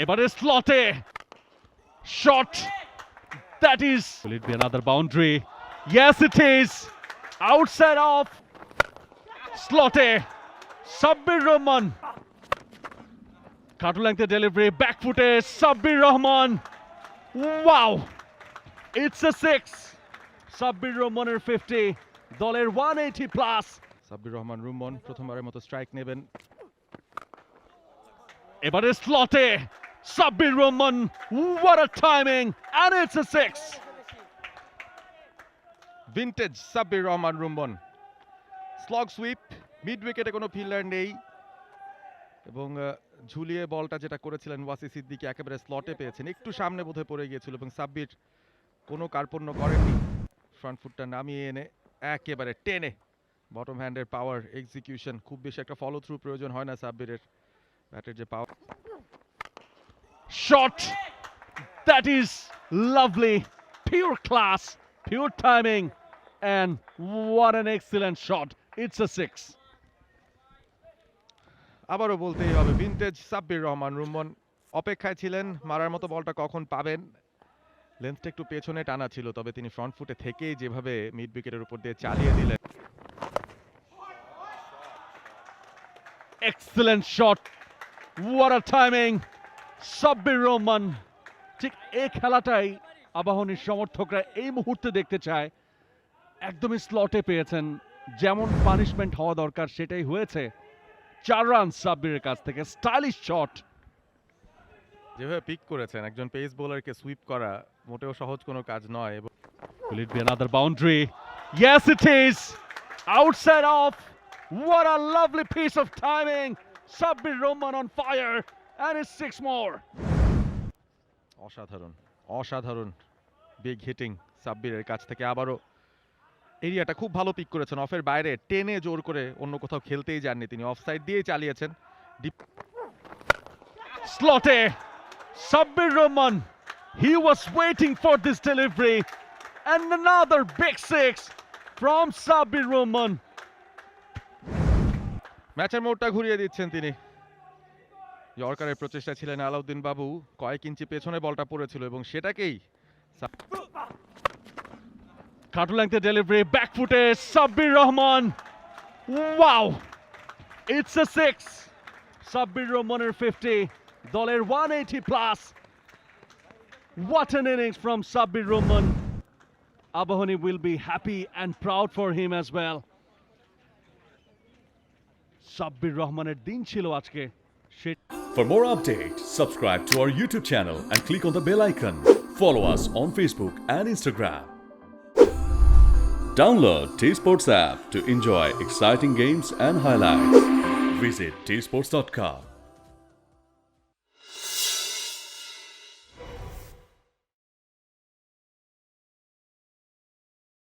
এবারে স্লটে shot that is, will it be another boundary? Yes it is, outside of স্লটে সাব্বির রহমান, কাটু লেংথে delivery, back ফুটে Sabbir Rahman, wow, it's a 6। Sabbir রহমানের 50, দলের 180 প্লাস। সাব্বির রহমান রুমন প্রথমবারের মতো স্ট্রাইক নেবেন। এবারে স্লটে Sabbir Rahman, what a timing, and it's a 6। Vintage Sabbir Rahman Rumman, slog sweep, mid উইকেটে কোনো ফিল্ডার নেই এবং ঝুলিয়ে বলটা যেটা করেছিলেন ওয়াসি সিদ্দিকী একেবারে স্লটে পেয়েছেন, একটু সামনে বোধহয় পড়ে গিয়েছিল এবং সাব্বির কোনো কার্পণ্য করেননি, ফ্রন্ট ফুটটা নামিয়ে এনে একেবারে টেনে বটম হ্যান্ডের পাওয়ার এক্সিকিউশন, খুব বেশি একটা ফলো থ্রু প্রয়োজন হয় না সাব্বিরের ব্যাটের যে পাওয়ার। Shot that is lovely, pure class, pure timing, and what an excellent shot, it's a 6। আবারও বলতেই হবে ভিনটেজ সাব্বির রহমান রুম্বন অপেক্ষায় ছিলেন মারার মতো বলটা কখন পাবেন, লেন্থটা একটু পেছনে টানা ছিল তবে তিনি ফ্রন্ট ফুটে থেকেই যেভাবে মিড উইকেটের উপর দিয়ে চালিয়ে দিলেন। Excellent shot, what a timing, Sabbir Rahman. ঠিক এই খেলাটাই আবাহনীর সমর্থকরা এই মুহূর্তে দেখতে চায়, একদমই স্লটে পেয়েছেন, যেমন পানিশমেন্ট হওয়া দরকার সেটাই হয়েছে। 4 রান সাব্বিরের কাছ থেকে, স্টাইলিশ শট। যেভাবে পিক করেছেন একজন পেস বোলারকে সুইপ করা মোটেও সহজ কোনো কাজ নয়। Will it be another boundary? Yes it is, outside off, what a lovely piece of timing, Sabbir Rahman on fire, and it's 6 more। অসাধারণ অসাধারণ বিগ হিটিং সাব্বিরের কাছ থেকে। আবারও এরিয়াটা খুব ভালো পিক করেছেন, অফের বাইরে টেনে জোর করে অন্য কোথাও খেলতেই যাননি তিনি, অফ সাইড দিয়েই চালিয়েছেন। স্লটে Sabbir Rahman, he was waiting for this delivery, and another big 6 from Sabbir Rahman। ম্যাচের মোড়টা ঘুরিয়ে দিচ্ছেন তিনি। ইয়র্কারের প্রচেষ্টা ছিলেন আলাউদ্দিন বাবু, কয়েক ইঞ্চি পেছনে বলটা পড়েছিল এবং সেটাকেই কাটু লেংথে ডেলিভারি, ব্যাক ফুটে Sabbir Rahman, wow, it's a 6। Sabbir রহমানের 50, দলের 180 plus. What an innings from Sabbir Rahman. Abahani will be happy and proud for him as well. Sabbir Rahmaner din chilo ajke। For more updates, subscribe to our YouTube channel and click on the bell icon. Follow us on Facebook and Instagram. Download T-Sports app to enjoy exciting games and highlights. Visit tsports.com.